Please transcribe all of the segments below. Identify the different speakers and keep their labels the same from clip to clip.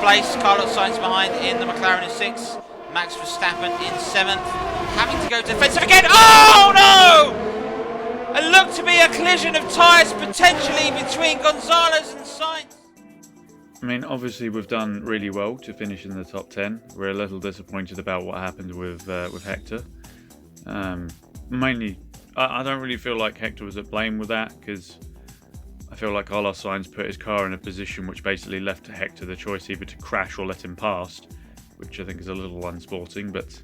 Speaker 1: place. Carlos Sainz behind in the McLaren in 6th. Max Verstappen in 7th. Having to go defensive again. Oh no! It looked to be a collision of tyres potentially between Gonzalez and Sainz.
Speaker 2: I mean, obviously we've done really well to finish in the top 10. We're a little disappointed about what happened with Hector. Mainly, I don't really feel like Hector was at blame with that, because I feel like Carlos Sainz put his car in a position which basically left Hector the choice either to crash or let him past, which I think is a little unsporting, but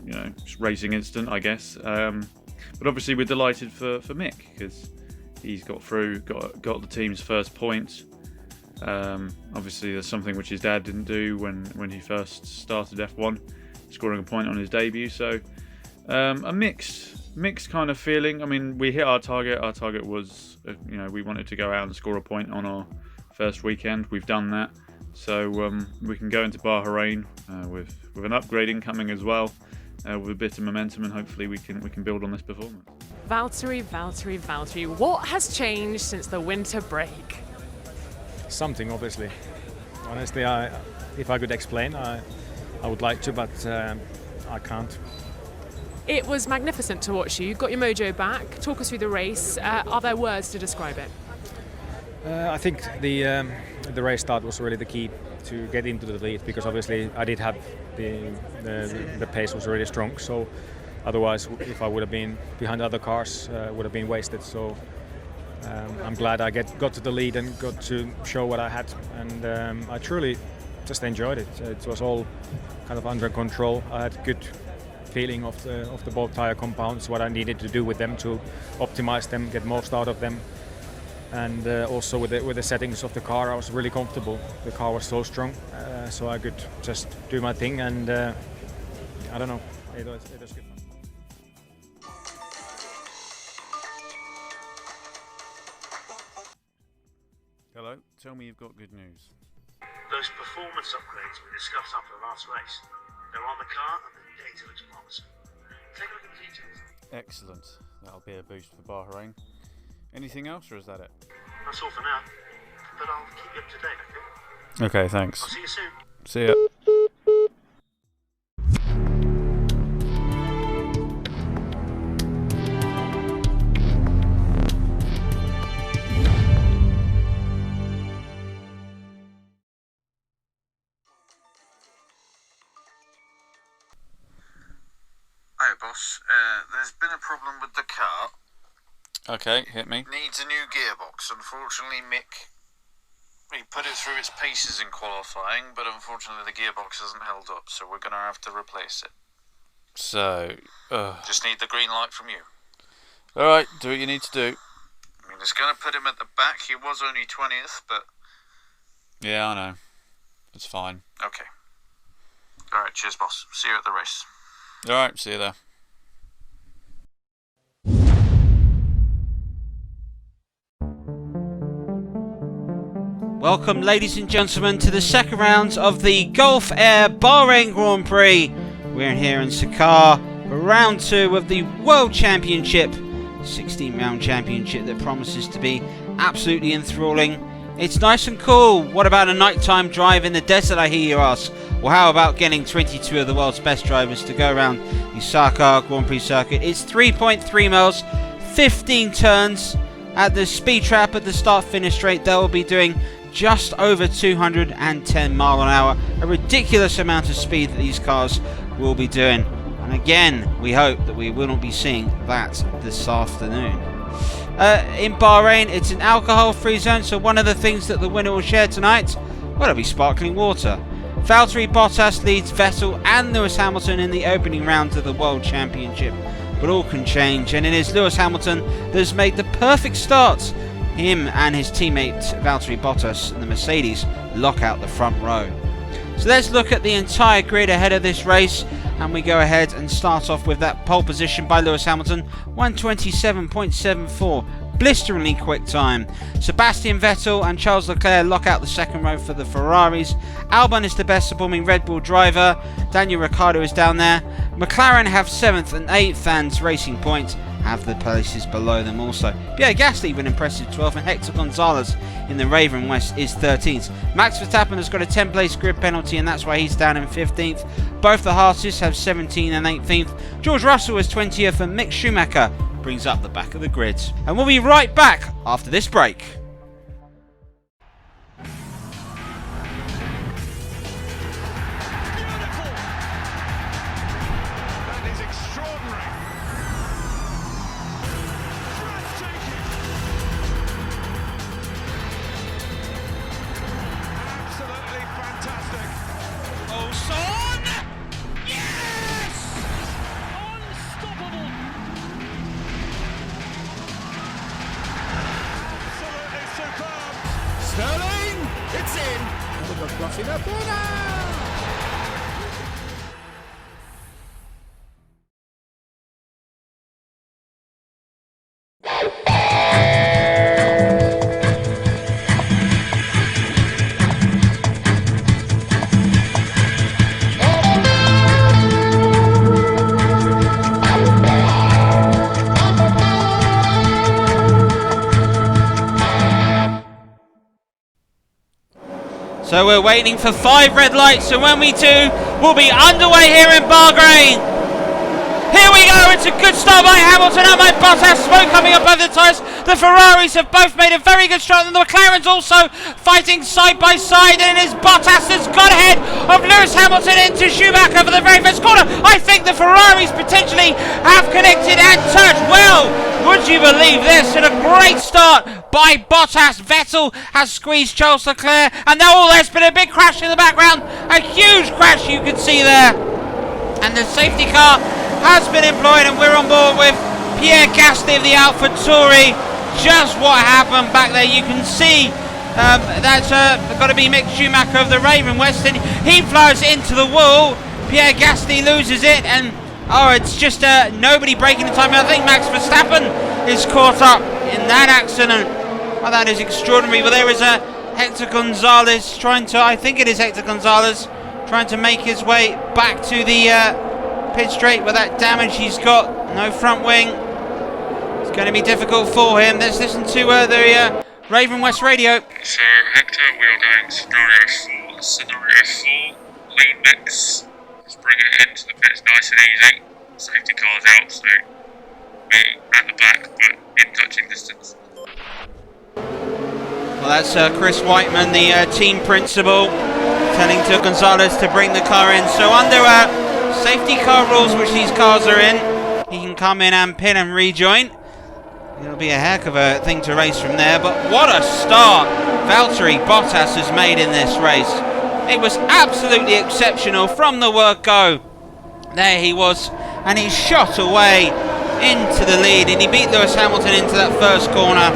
Speaker 2: you know, just racing instant, I guess. But obviously we're delighted for Mick, because he's got through, got the team's first point. Obviously there's something which his dad didn't do when he first started F1, scoring a point on his debut. So a mixed kind of feeling. I mean, we hit our target. Our target was, you know, we wanted to go out and score a point on our first weekend. We've done that, so we can go into Bahrain with an upgrading coming as well, with a bit of momentum, and hopefully we can build on this performance.
Speaker 3: Valtteri, what has changed since the winter break?
Speaker 4: Something, obviously. Honestly, if I could explain, I would like to, but I can't.
Speaker 3: It was magnificent to watch you. You've got your mojo back. Talk us through the race. Are there words to describe it?
Speaker 4: I think the race start was really the key to get into the lead, because obviously I did have the pace was really strong. So otherwise, if I would have been behind other cars, would have been wasted. So I'm glad I got to the lead and got to show what I had, and I truly just enjoyed it. It was all kind of under control. I had good feeling of the both tire compounds, what I needed to do with them to optimize them, get most out of them, and also with the settings of the car, I was really comfortable. The car was so strong, so I could just do my thing, and I don't know, it was good fun.
Speaker 2: Hello, tell me you've got good news.
Speaker 5: Those performance upgrades we discussed after the last race, they're on the car and the data looks promising. Take a look at the details.
Speaker 2: Excellent. That'll be a boost for Bahrain. Anything else, or is that it?
Speaker 5: That's all for now, but I'll keep you up to date, okay?
Speaker 2: Okay, thanks.
Speaker 5: I'll see you soon.
Speaker 2: See ya.
Speaker 6: Hey boss, there's been a problem with the car.
Speaker 2: Okay, hit me.
Speaker 6: Needs a new gearbox. Unfortunately, Mick, he put it through its paces in qualifying, but unfortunately the gearbox hasn't held up, so we're going to have to replace it.
Speaker 2: So,
Speaker 6: just need the green light from you.
Speaker 2: Alright, do what you need to do.
Speaker 6: I mean, it's going to put him at the back. He was only 20th, but...
Speaker 2: Yeah, I know. It's fine.
Speaker 6: Okay. Alright, cheers boss. See you at the race.
Speaker 2: Alright, see you there.
Speaker 1: Welcome, ladies and gentlemen, to the second round of the Gulf Air Bahrain Grand Prix. We're here in Sakar for round 2 of the World Championship, 16-round championship that promises to be absolutely enthralling. It's nice and cool. What about a nighttime drive in the desert, I hear you ask? Well, how about getting 22 of the world's best drivers to go around the Sakar Grand Prix circuit? It's 3.3 miles, 15 turns at the speed trap at the start-finish straight. They will be doing just over 210 mile an hour, a ridiculous amount of speed that these cars will be doing. And again, we hope that we will not be seeing that this afternoon. In Bahrain, it's an alcohol-free zone, so one of the things that the winner will share tonight, well, it'll be sparkling water. Valtteri Bottas leads Vettel and Lewis Hamilton in the opening round of the World Championship, but all can change, and it is Lewis Hamilton that has made the perfect start. Him and his teammate Valtteri Bottas and the Mercedes lock out the front row. So let's look at the entire grid ahead of this race, and we go ahead and start off with that pole position by Lewis Hamilton, 1:27.74, blisteringly quick time. Sebastian Vettel and Charles Leclerc lock out the second row for the Ferraris. Albon is the best performing Red Bull driver. Daniel Ricciardo is down there. McLaren have 7th and 8th and Racing Point have the places below them also. Pierre Gasly with an impressive 12th, and Hector Gonzalez in the Ravenwest is 13th. Max Verstappen has got a 10-place grid penalty, and that's why he's down in 15th. Both the Haases have 17th and 18th. George Russell is 20th, and Mick Schumacher brings up the back of the grid. And we'll be right back after this break. So we're waiting for 5 red lights, and when we do, we'll be underway here in Bahrain. Here we go, it's a good start by Hamilton and by Bottas. Smoke coming up over the tyres. The Ferraris have both made a very good start, and the McLarens also fighting side by side, and it is Bottas that's got ahead of Lewis Hamilton into Schumacher for the very first corner. I think the Ferraris potentially have connected and touched. Well, would you believe this? And a great start by Bottas. Vettel has squeezed Charles Leclerc, and now there's been a big crash in the background. A huge crash you can see there. And the safety car has been employed, and we're on board with Pierre Gasly of the AlphaTauri. Just what happened back there, you can see that's got to be Mick Schumacher of the Ravenwest, and he flies into the wall. Pierre Gasly loses it, and it's just nobody breaking the time. I think Max Verstappen is caught up in that accident. Oh, that is extraordinary. But there is Hector Gonzalez trying to, I think it is Hector Gonzalez, trying to make his way back to the pit straight with that damage he's got. No front wing. It's going to be difficult for him. Let's listen to the Ravenwest radio.
Speaker 7: So, Hector, we are going scenario 4. Scenario 4, lean mix. Let's bring it into the pits nice and easy. Safety car's out, so be at the back, but in touching distance.
Speaker 1: Well, that's Chris Whiteman, the team principal, telling to Gonzalez to bring the car in. So under safety car rules, which these cars are in, he can come in and pit and rejoin. It'll be a heck of a thing to race from there. But what a start Valtteri Bottas has made in this race. It was absolutely exceptional from the word go. There he was, and he shot away into the lead, and he beat Lewis Hamilton into that first corner,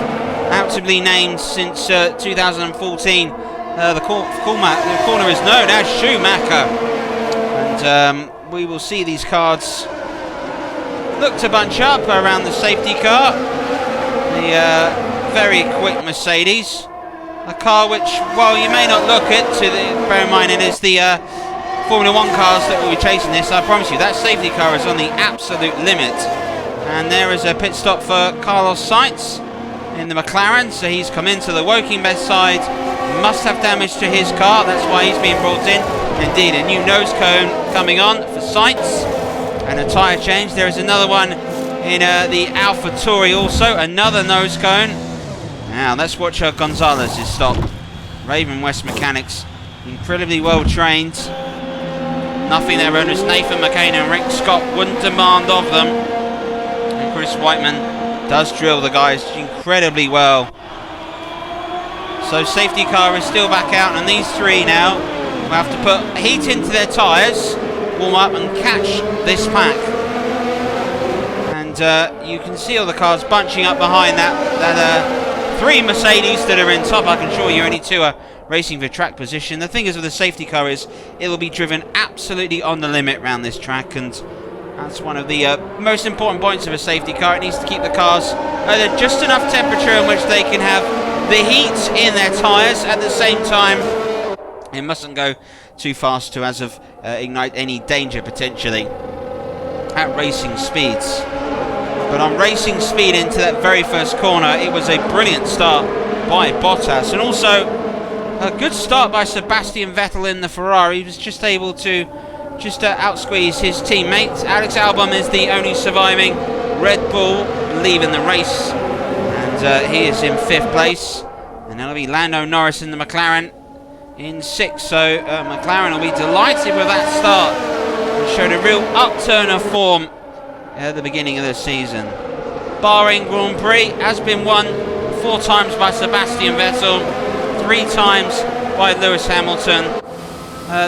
Speaker 1: actively named since 2014. The corner is known as Schumacher, and we will see these cards look to bunch up around the safety car. The very quick Mercedes, a car which, while you may not look at, bear in mind it is the Formula 1 cars that will be chasing this. I promise you that safety car is on the absolute limit. And there is a pit stop for Carlos Sainz in the McLaren, so he's come into the Woking best side. Must have damage to his car, that's why he's being brought in. Indeed, a new nose cone coming on for Sainz, and a tyre change. There is another one in the AlphaTauri also, another nose cone. Now let's watch Gonzalez's stop. Ravenwest mechanics, incredibly well trained. Nothing their owners Nathan McCain and Rick Scott wouldn't demand of them. And Chris Whiteman does drill the guys incredibly well. So safety car is still back out, and these three now will have to put heat into their tyres, warm up and catch this pack. And you can see all the cars bunching up behind that three Mercedes that are in top. I can assure you only two are racing for track position. The thing is with the safety car is it will be driven absolutely on the limit around this track, and that's one of the most important points of a safety car. It needs to keep the cars at just enough temperature in which they can have the heat in their tyres. At the same time, it mustn't go too fast to ignite any danger potentially at racing speeds. But on racing speed into that very first corner, it was a brilliant start by Bottas, and also a good start by Sebastian Vettel in the Ferrari. He was just able to outsqueeze his teammate. Alex Albon is the only surviving Red Bull leaving the race, and he is in 5th place. And that'll be Lando Norris in the McLaren in 6th. So McLaren will be delighted with that start. It showed a real upturn of form at the beginning of the season. Bahrain Grand Prix has been won 4 times by Sebastian Vettel, 3 times by Lewis Hamilton.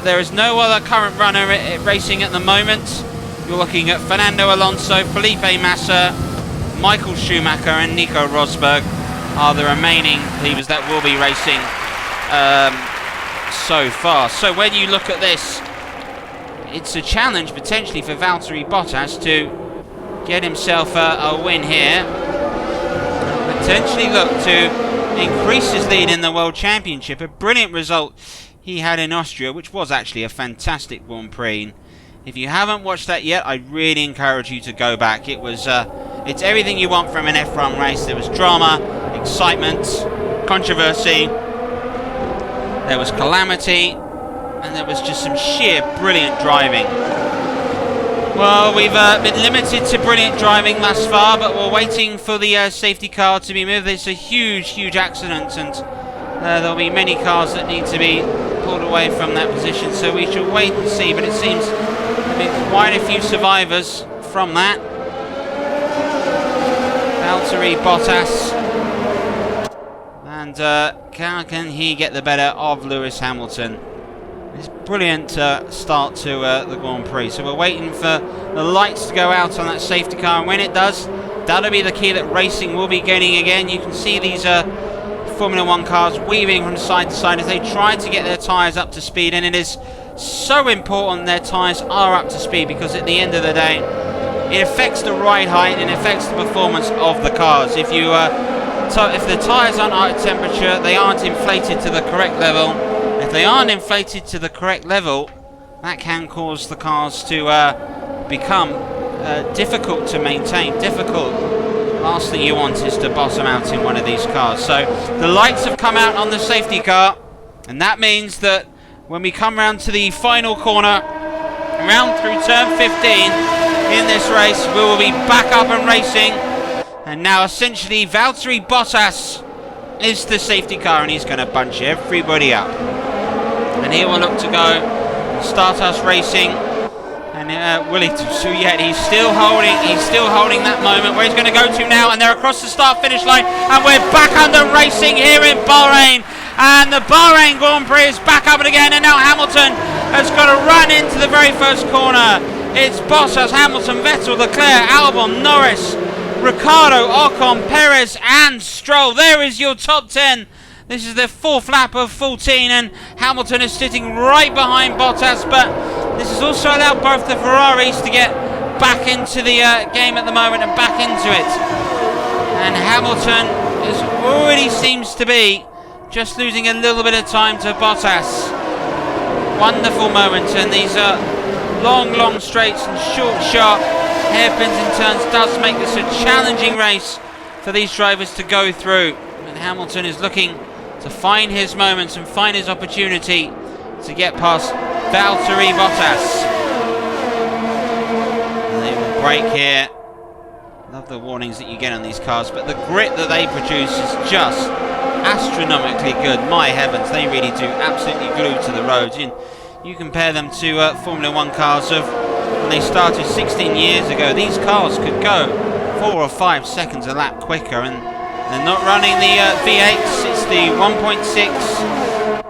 Speaker 1: There is no other current runner racing at the moment. You're looking at Fernando Alonso, Felipe Massa, Michael Schumacher and Nico Rosberg are the remaining leaders that will be racing so far. So when you look at this, it's a challenge potentially for Valtteri Bottas to get himself a win here. Potentially look to increase his lead in the World Championship. A brilliant result he had in Austria, which was actually a fantastic Grand Prix. If you haven't watched that yet, I really encourage you to go back. It was it's everything you want from an F1 race. There was drama, excitement, controversy, there was calamity, and there was just some sheer brilliant driving. Well, we've been limited to brilliant driving thus far, but we're waiting for the safety car to be moved. It's a huge accident, and there'll be many cars that need to be pulled away from that position, so we shall wait and see. But it seems there'll be quite a few survivors from that. Valtteri Bottas, and can he get the better of Lewis Hamilton? It's a brilliant start to the Grand Prix. So we're waiting for the lights to go out on that safety car, and when it does, that'll be the key that racing will be gaining again. You can see these Formula 1 cars weaving from side to side as they try to get their tyres up to speed, and it is so important their tyres are up to speed, because at the end of the day it affects the ride height and affects the performance of the cars. If you if the tyres aren't at temperature, they aren't inflated to the correct level. If they aren't inflated to the correct level, that can cause the cars to become difficult to maintain, Last thing you want is to bottom out in one of these cars. So the lights have come out on the safety car, and that means that when we come round to the final corner, round through turn 15 in this race, we will be back up and racing. And now essentially Valtteri Bottas is the safety car, and he's going to bunch everybody up. And he will look to go start us racing. And will he do yet? He's still holding that moment where he's going to go to now, and they're across the start-finish line, and we're back under racing here in Bahrain. And the Bahrain Grand Prix is back up again, and now Hamilton has got to run into the very first corner. It's Bottas, Hamilton, Vettel, Leclerc, Albon, Norris, Ricciardo, Ocon, Perez and Stroll. There is your top 10. This is the 4th lap of 14, and Hamilton is sitting right behind Bottas, but this has also allowed both the Ferraris to get back into the game at the moment and back into it. And Hamilton already seems to be just losing a little bit of time to Bottas. Wonderful moment, and these long straights and short, sharp hairpins and turns does make this a challenging race for these drivers to go through. And Hamilton is looking to find his moments and find his opportunity to get past Valtteri Bottas. And they will brake here. Love the warnings that you get on these cars, but the grit that they produce is just astronomically good. My heavens, they really do absolutely glue to the roads. You compare them to Formula 1 cars of when they started 16 years ago. These cars could go 4 or 5 seconds a lap quicker, and they're not running the V8s. It's the 1.6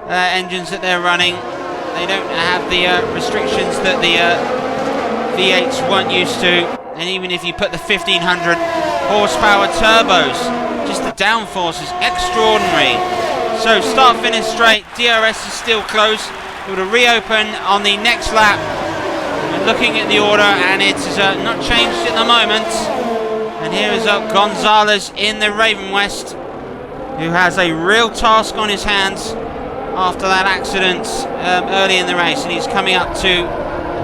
Speaker 1: engines that they're running. They don't have the restrictions that the V8s weren't used to. And even if you put the 1500 horsepower turbos, just the downforce is extraordinary. So start finish straight, DRS is still closed. It will reopen on the next lap. We're looking at the order, and it's not changed at the moment. And here is Gonzalez in the Ravenwest, who has a real task on his hands after that accident early in the race, and he's coming up to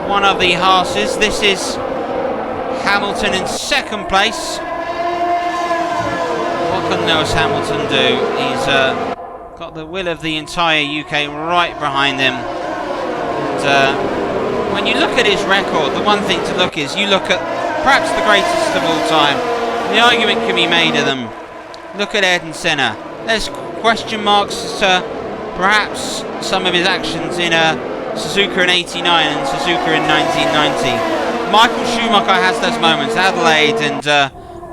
Speaker 1: one of the Haas's. This is Hamilton in second place. What can Lewis Hamilton do? He's got the will of the entire UK right behind him. And when you look at his record, the one thing to look is you look at perhaps the greatest of all time. The argument can be made of them. Look at Ayrton Senna. There's question marks as to perhaps some of his actions in Suzuka in '89 and Suzuka in 1990. Michael Schumacher has those moments, Adelaide and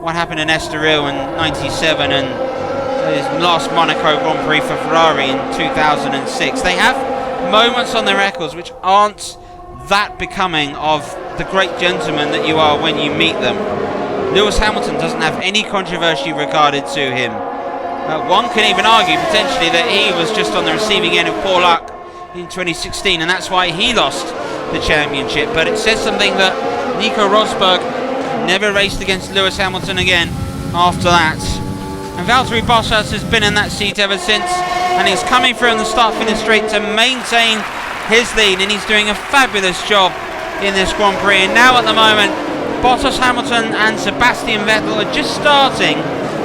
Speaker 1: what happened in Estoril in '97 and his last Monaco Grand Prix for Ferrari in 2006. They have moments on their records which aren't that becoming of the great gentleman that you are when you meet them. Lewis Hamilton doesn't have any controversy regarded to him. One can even argue potentially that he was just on the receiving end of poor luck in 2016 and that's why he lost the championship. But it says something that Nico Rosberg never raced against Lewis Hamilton again after that. And Valtteri Bottas has been in that seat ever since, and he's coming through on the start-finish straight to maintain his lead, and he's doing a fabulous job in this Grand Prix. And now at the moment, Bottas, Hamilton and Sebastian Vettel are just starting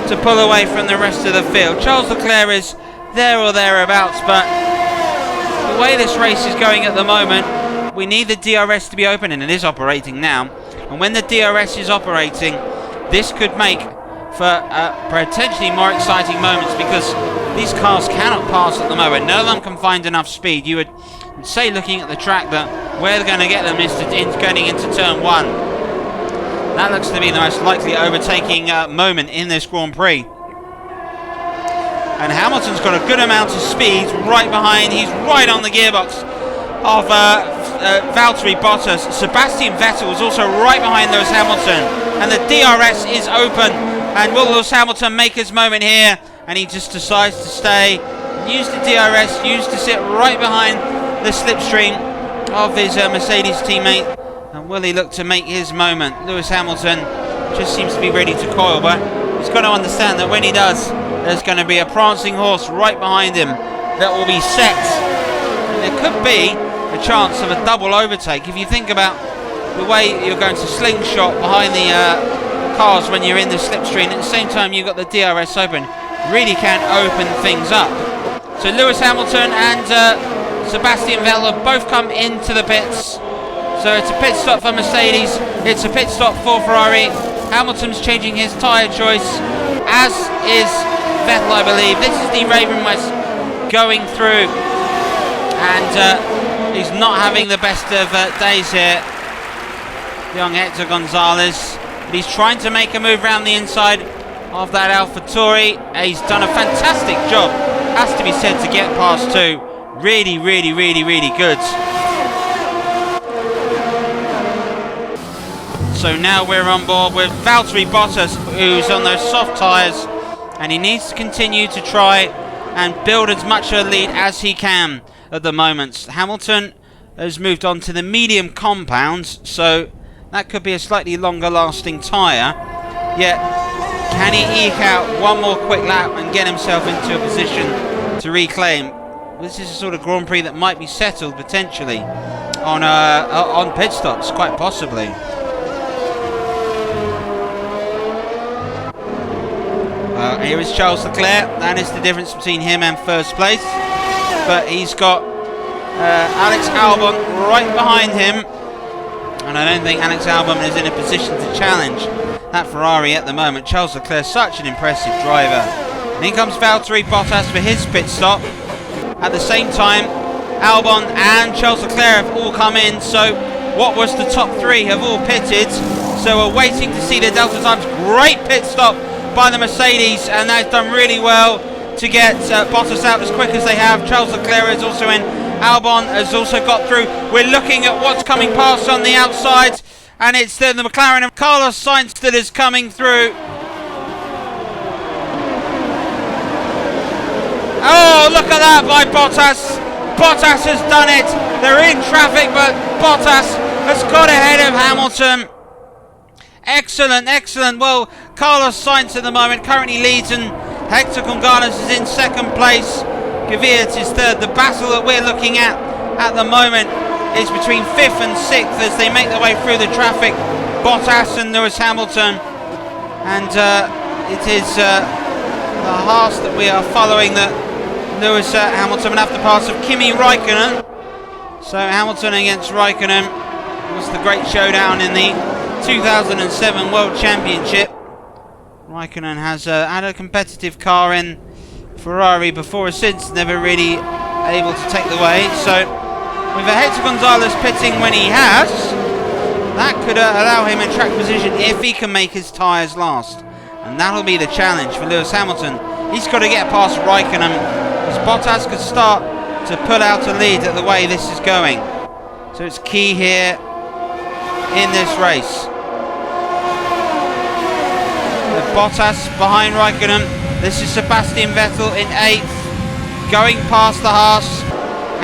Speaker 1: to pull away from the rest of the field. Charles Leclerc is there or thereabouts, but the way this race is going at the moment, we need the DRS to be open, and it is operating now. And when the DRS is operating, this could make for potentially more exciting moments, because these cars cannot pass at the moment. None of them can find enough speed. You would say, looking at the track, that where they're going to get them is going into turn 1. That looks to be the most likely overtaking moment in this Grand Prix. And Hamilton's got a good amount of speed right behind. He's right on the gearbox of Valtteri Bottas. Sebastian Vettel is also right behind Lewis Hamilton. And the DRS is open. And will Lewis Hamilton make his moment here? And he just decides to stay, use the DRS, use to sit right behind the slipstream of his Mercedes teammate. And will he look to make his moment? Lewis Hamilton just seems to be ready to coil, but he's got to understand that when he does, there's going to be a prancing horse right behind him that will be set. And there could be a chance of a double overtake. If you think about the way you're going to slingshot behind the cars when you're in the slipstream, at the same time you've got the DRS open, really can open things up. So Lewis Hamilton and Sebastian Vettel have both come into the pits. So it's a pit stop for Mercedes, it's a pit stop for Ferrari. Hamilton's changing his tyre choice, as is Vettel, I believe. This is the Ravenwest going through, and he's not having the best of days here, young Hector Gonzalez. But he's trying to make a move around the inside of that AlphaTauri. He's done a fantastic job, has to be said, to get past 2. Really, really, really, really good. So now we're on board with Valtteri Bottas, who's on those soft tyres, and he needs to continue to try and build as much of a lead as he can at the moment. Hamilton has moved on to the medium compounds, so that could be a slightly longer lasting tyre. Yet, can he eke out one more quick lap and get himself into a position to reclaim? This is a sort of Grand Prix that might be settled potentially on pit stops, quite possibly. Here is Charles Leclerc. That is the difference between him and first place. But he's got Alex Albon right behind him. And I don't think Alex Albon is in a position to challenge that Ferrari at the moment. Charles Leclerc, such an impressive driver. And in comes Valtteri Bottas for his pit stop. At the same time, Albon and Charles Leclerc have all come in. So what was the top 3 have all pitted. So we're waiting to see the Delta times. Great pit stop by the Mercedes, and they've done really well to get Bottas out as quick as they have. Charles Leclerc is also in. Albon has also got through. We're looking at what's coming past on the outside, and it's the McLaren of Carlos Sainz that is coming through. Oh, look at that by Bottas. Bottas has done it. They're in traffic, but Bottas has got ahead of Hamilton. Excellent, excellent. Well, Carlos Sainz at the moment currently leads, and Hector Gonzalez is in second place. Kvyat is third. The battle that we're looking at the moment is between 5th and 6th as they make their way through the traffic Bottas and Lewis Hamilton, and it is the Haas that we are following that Lewis Hamilton will have to pass of Kimi Raikkonen. So Hamilton against Raikkonen was the great showdown in the 2007 World Championship. Raikkonen has had a competitive car in Ferrari before or since, never really able to take the way. So with Hector Gonzalez pitting when he has, that could allow him in track position if he can make his tyres last. And that'll be the challenge for Lewis Hamilton. He's got to get past Raikkonen, as Bottas could start to pull out a lead at the way this is going. So it's key here in this race. With Bottas behind Raikkonen, this is Sebastian Vettel in 8th, going past the Haas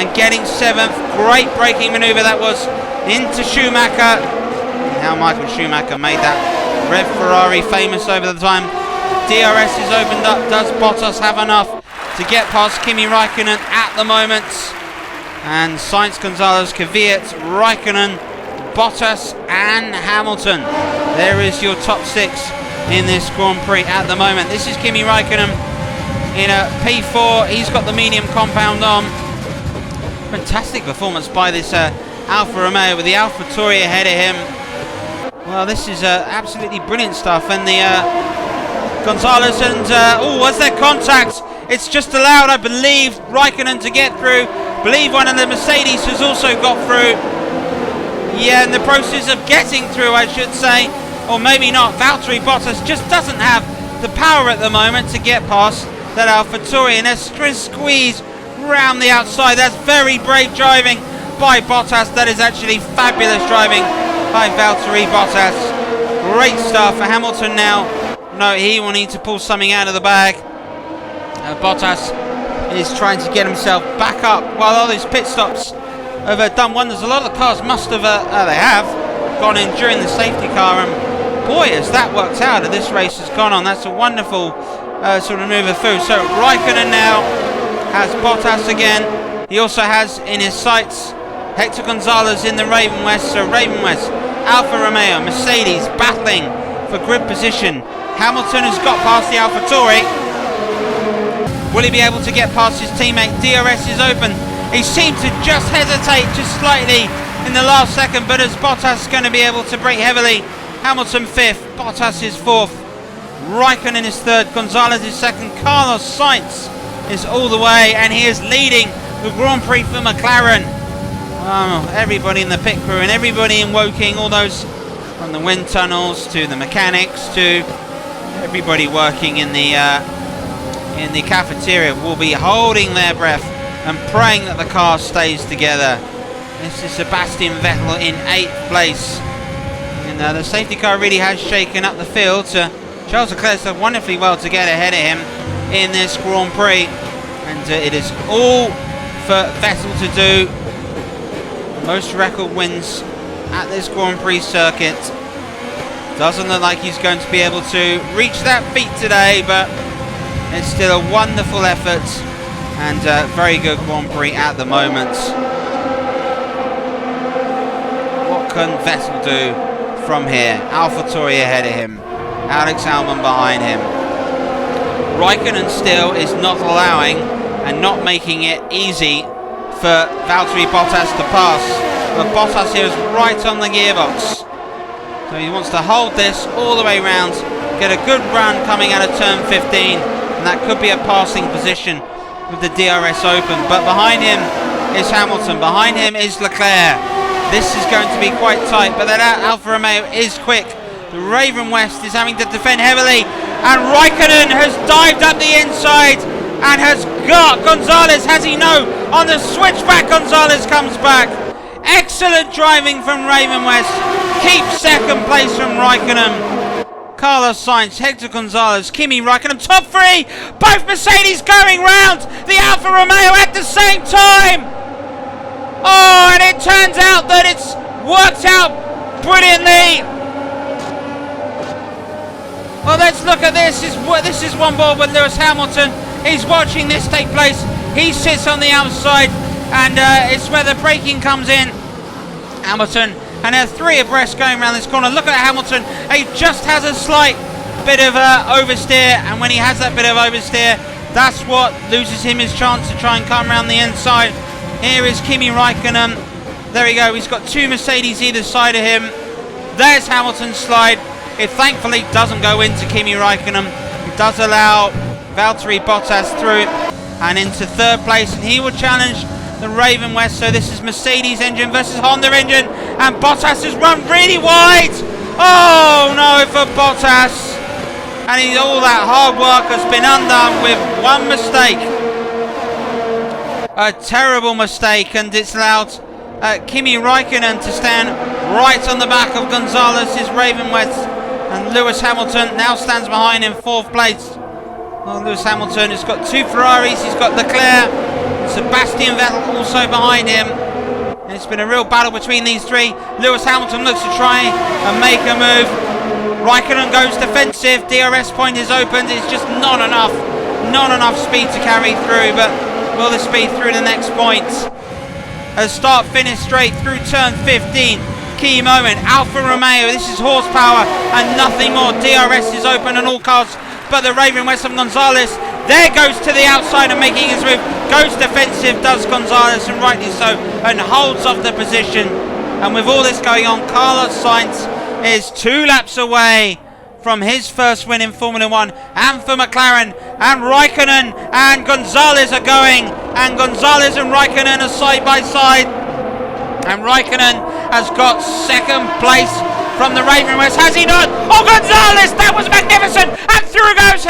Speaker 1: and getting 7th. Great braking manoeuvre that was into Schumacher. How Michael Schumacher made that red Ferrari famous over the time. DRS is opened up. Does Bottas have enough to get past Kimi Raikkonen at the moment? And Sainz, Gonzalez, Kvyat, Raikkonen, Bottas and Hamilton. There is your top 6 in this Grand Prix at the moment. This is Kimi Raikkonen in a P4. He's got the medium compound on. Fantastic performance by this Alfa Romeo with the AlphaTauri ahead of him. Well, this is absolutely brilliant stuff. And the Gonzalez and was there contact? It's just allowed, I believe, Raikkonen to get through. I believe one of the Mercedes has also got through. Yeah, in the process of getting through, I should say. Or maybe not. Valtteri Bottas just doesn't have the power at the moment to get past that AlphaTauri. And there's squeeze round the outside. That's very brave driving by Bottas. That is actually fabulous driving by Valtteri Bottas. Great stuff for Hamilton now. No, he will need to pull something out of the bag. Bottas is trying to get himself back up while all these pit stops have done wonders. A lot of the cars must have, they have gone in during the safety car, and boy, has that worked out. This race has gone on. That's a wonderful sort of maneuver through. So Raikkonen now has Bottas again. He also has in his sights Hector Gonzalez in the Ravenwest. So Ravenwest, Alfa Romeo, Mercedes battling for grid position. Hamilton has got past the AlphaTauri. Will he be able to get past his teammate? DRS is open. He seemed to just hesitate just slightly in the last second, but as Bottas is going to be able to brake heavily. Hamilton 5th, Bottas is 4th, Raikkonen is 3rd, Gonzalez is 2nd, Carlos Sainz is all the way, and he is leading the Grand Prix for McLaren. Oh, everybody in the pit crew and everybody in Woking, all those from the wind tunnels to the mechanics to everybody working in the cafeteria will be holding their breath and praying that the car stays together. This is Sebastian Vettel in 8th place. And the safety car really has shaken up the field. Charles Leclerc's done wonderfully well to get ahead of him in this Grand Prix. And it is all for Vettel to do. Most record wins at this Grand Prix circuit. Doesn't look like he's going to be able to reach that feat today, but it's still a wonderful effort and very good Grand Prix at the moment. What can Vettel do from here? AlphaTauri ahead of him, Alex Albon behind him. Raikkonen still is not allowing and not making it easy for Valtteri Bottas to pass, but Bottas here is right on the gearbox. So he wants to hold this all the way round, get a good run coming out of turn 15, and that could be a passing position with the DRS open. But behind him is Hamilton, behind him is Leclerc. This is going to be quite tight, but that Alfa Romeo is quick. The Ravenwest is having to defend heavily, and Raikkonen has dived up the inside and has got Gonzalez, has he no? On the switchback, Gonzalez comes back. Excellent driving from Ravenwest. Keeps 2nd place from Raikkonen. Carlos Sainz, Hector Gonzalez, Kimi Raikkonen, top 3. Both Mercedes going round the Alfa Romeo at the same time. Oh, and it turns out that it's worked out brilliantly. Well, let's look at this. This is one board with Lewis Hamilton. He's watching this take place. He sits on the outside, and it's where the braking comes in. Hamilton And there are 3 abreast going around this corner. Look at Hamilton. He just has a slight bit of oversteer, and when he has that bit of oversteer, that's what loses him his chance to try and come around the inside. Here is Kimi Raikkonen. There we go. He's got 2 Mercedes either side of him. There's Hamilton's slide. It thankfully doesn't go into Kimi Raikkonen. It does allow Valtteri Bottas through and into 3rd place, and he will challenge the Ravenwest. So this is Mercedes engine versus Honda engine, and Bottas has run really wide. Oh no for Bottas, and all that hard work has been undone with one mistake. A terrible mistake, and it's allowed Kimi Raikkonen to stand right on the back of Gonzalez's Ravenwest, and Lewis Hamilton now stands behind in 4th place. Well, Lewis Hamilton has got 2 Ferraris, he's got Leclerc, Sebastian Vettel also behind him. And it's been a real battle between these 3. Lewis Hamilton looks to try and make a move. Raikkonen goes defensive, DRS point is opened, it's just not enough speed to carry through, but will the speed through the next point? A start finish straight through turn 15. Key moment, Alfa Romeo, this is horsepower and nothing more. DRS is open on all cars but the Ravenwest of Gonzalez. There goes to the outside and making his move. Goes defensive, does Gonzalez, and rightly so, and holds off the position. And with all this going on, Carlos Sainz is 2 laps away from his first win in Formula 1. And for McLaren, and Raikkonen and Gonzalez are going. And Gonzalez and Raikkonen are side by side. And Raikkonen has got 2nd place from the Ravenwest, has he not? Oh, Gonzalez, that was magnificent! And through goes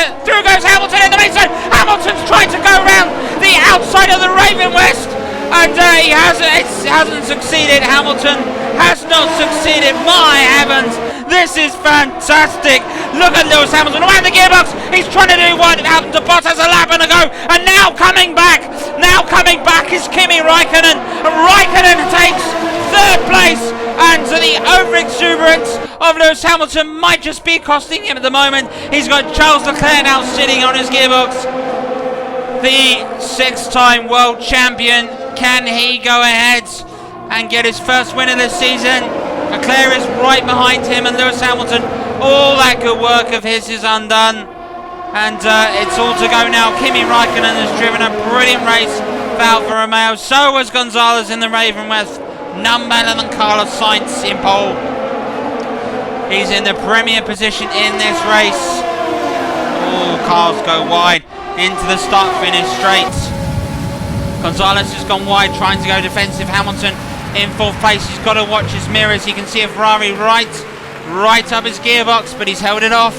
Speaker 1: Hamilton in the mid-zone. Hamilton's trying to go around the outside of the Ravenwest, and he hasn't succeeded. Hamilton has not succeeded. My heavens, this is fantastic. Look at Lewis Hamilton around the gearbox. He's trying to do what happened to Bottas a lap and ago, and now coming back is Kimi Raikkonen, and Raikkonen takes 3rd place, and the over-exuberance of Lewis Hamilton might just be costing him at the moment. He's got Charles Leclerc now sitting on his gearbox. The 6-time world champion, can he go ahead and get his first win of the season? Leclerc is right behind him, and Lewis Hamilton, all that good work of his is undone. And it's all to go now. Kimi Raikkonen has driven a brilliant race for Alfa Romeo. So was Gonzalez in the Ravenwest. None better than Carlos Sainz in pole. He's in the premier position in this race. All cars go wide into the start-finish straight. Gonzalez has gone wide, trying to go defensive. Hamilton in 4th place. He's got to watch his mirrors. He can see a Ferrari right up his gearbox, but he's held it off.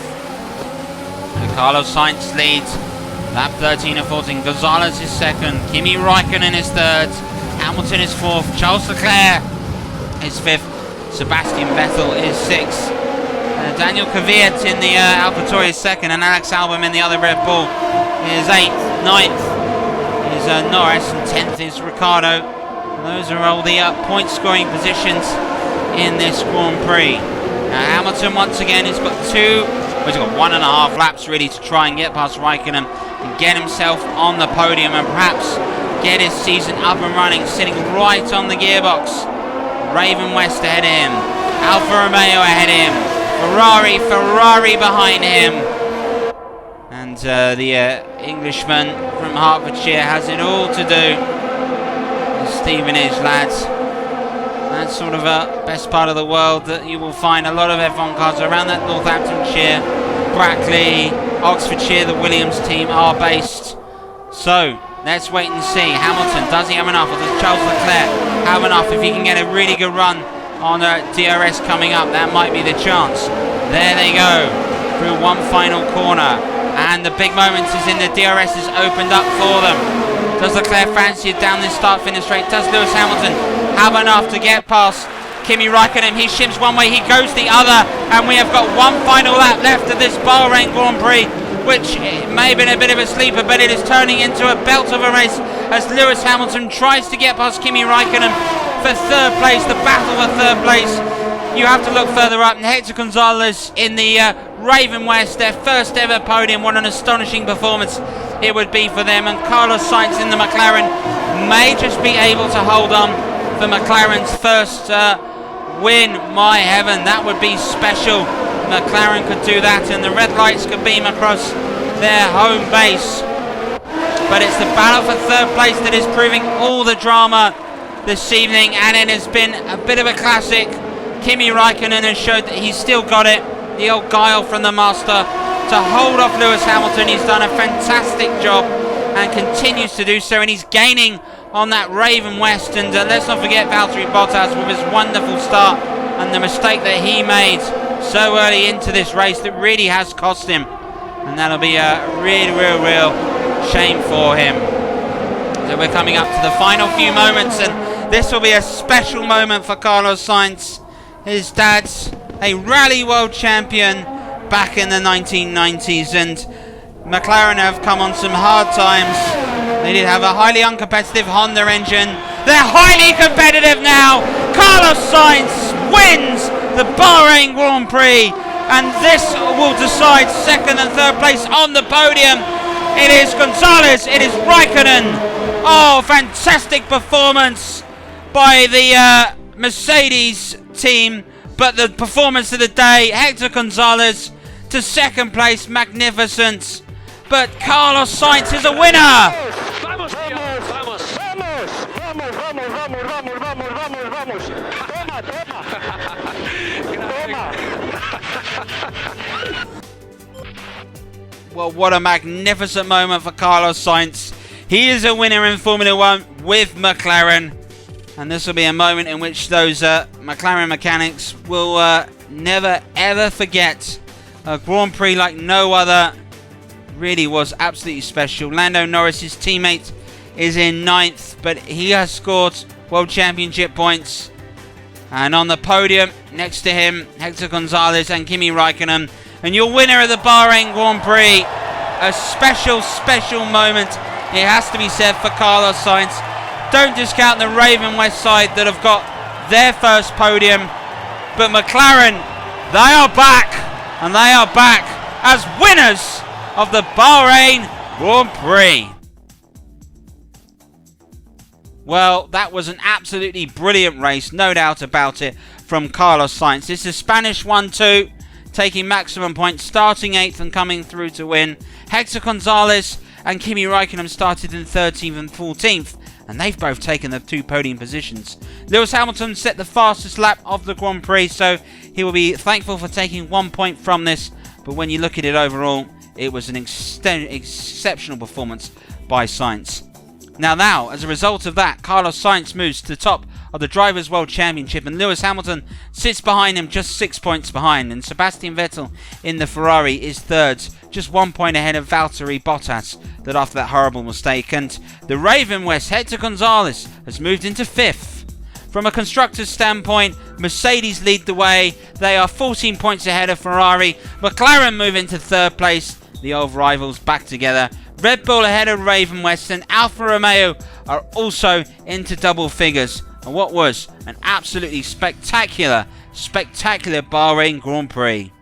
Speaker 1: And Carlos Sainz leads. Lap 13 and 14. Gonzalez is 2nd. Kimi Raikkonen is 3rd. Hamilton is 4th. Charles Leclerc is 5th. Sebastian Vettel is 6th. Daniel Kvyat in the AlphaTauri is 2nd, and Alex Albon in the other Red Bull is 8th. 9th is Norris, and 10th is Ricciardo. And those are all the point scoring positions in this Grand Prix. Hamilton once again has got he's got 1.5 laps really to try and get past Raikkonen and get himself on the podium and perhaps get his season up and running, sitting right on the gearbox. Ravenwest ahead of him, Alfa Romeo ahead of him, Ferrari behind him, and the Englishman from Hertfordshire has it all to do. Stevenage, lads. That's sort of a best part of the world that you will find a lot of F1 cars around that Northamptonshire, Brackley, Oxfordshire. The Williams team are based. So let's wait and see. Hamilton, does he have enough? Or does Charles Leclerc have enough? If he can get a really good run on DRS coming up, that might be the chance. There they go, through one final corner. And the big moment is in the DRS is opened up for them. Does Leclerc fancy it down this start-finish straight? Does Lewis Hamilton have enough to get past Kimi Raikkonen? He shifts one way, he goes the other, and we have got one final lap left of this Bahrain Grand Prix, which may have been a bit of a sleeper, but it is turning into a belt of a race as Lewis Hamilton tries to get past Kimi Raikkonen for 3rd place, the battle for 3rd place. You have to look further up, and Hector Gonzalez in the Ravenwest, their first ever podium. What an astonishing performance it would be for them. And Carlos Sainz in the McLaren may just be able to hold on for McLaren's first win. My heaven, that would be special. McLaren could do that and the red lights could beam across their home base. But it's the battle for third place that is proving all the drama this evening, and it has been a bit of a classic. Kimi Raikkonen has showed that he's still got it, the old guile from the master, to hold off Lewis Hamilton. He's done a fantastic job and continues to do so, and he's gaining on that Ravenwest. And let's not forget Valtteri Bottas with his wonderful start and the mistake that he made so early into this race that really has cost him, and that'll be a real shame for him. So we're coming up to the final few moments, and this will be a special moment for Carlos Sainz. His dad's a rally world champion back in the 1990s, and McLaren have come on some hard times. They did have a highly uncompetitive Honda engine. They're highly competitive now. Carlos Sainz wins the Bahrain Grand Prix, and this will decide second and third place on the podium. It is Gonzalez, it is Raikkonen. Oh, fantastic performance by the Mercedes team, but the performance of the day, Hector Gonzalez to second place, magnificent. But Carlos Sainz is a winner.
Speaker 8: Vamos, vamos, vamos, vamos, vamos, vamos, vamos, vamos, vamos, vamos, vamos. Toma, toma. Toma.
Speaker 1: Well, what a magnificent moment for Carlos Sainz. He is a winner in Formula One with McLaren, and this will be a moment in which those McLaren mechanics will never ever forget. A Grand Prix like no other. Really was absolutely special. Lando Norris, his teammate, is in 9th, but he has scored World Championship points. And on the podium, next to him, Hector Gonzalez and Kimi Raikkonen. And your winner of the Bahrain Grand Prix, a special moment, it has to be said, for Carlos Sainz. Don't discount the Ravenwest side that have got their first podium. But McLaren, they are back, and they are back as winners of the Bahrain Grand Prix. Well, that was an absolutely brilliant race, no doubt about it, from Carlos Sainz. This is Spanish 1-2, taking maximum points, starting 8th and coming through to win. Hector Gonzalez and Kimi Raikkonen started in 13th and 14th, and they've both taken the 2 podium positions. Lewis Hamilton set the fastest lap of the Grand Prix, so he will be thankful for taking 1 point from this. But when you look at it overall, it was an exceptional performance by Sainz. Now, as a result of that, Carlos Sainz moves to the top of the Drivers' World Championship, and Lewis Hamilton sits behind him, just 6 points behind, and Sebastian Vettel in the Ferrari is third, just 1 point ahead of Valtteri Bottas, that after that horrible mistake. And the Ravenwest, Hector Gonzalez, has moved into 5th. From a constructor's standpoint, Mercedes lead the way. They are 14 points ahead of Ferrari. McLaren move into 3rd place. The old rivals back together. Red Bull ahead of Ravenwest, and Alfa Romeo are also into double figures. And what was an absolutely spectacular Bahrain Grand Prix.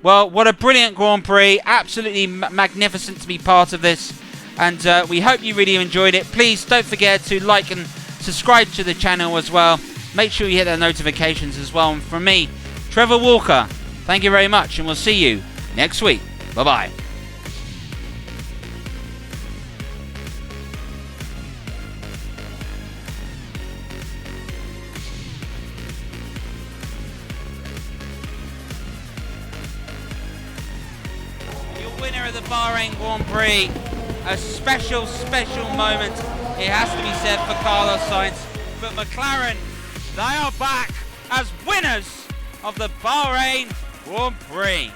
Speaker 1: Well, what a brilliant Grand Prix. Absolutely magnificent to be part of this. And we hope you really enjoyed it. Please don't forget to like and subscribe to the channel as well. Make sure you hit the notifications as well. And from me, Trevor Walker, thank you very much, and we'll see you next week. Bye-bye. Winner of the Bahrain Grand Prix, a special moment, it has to be said, for Carlos Sainz. But McLaren, they are back as winners of the Bahrain Grand Prix.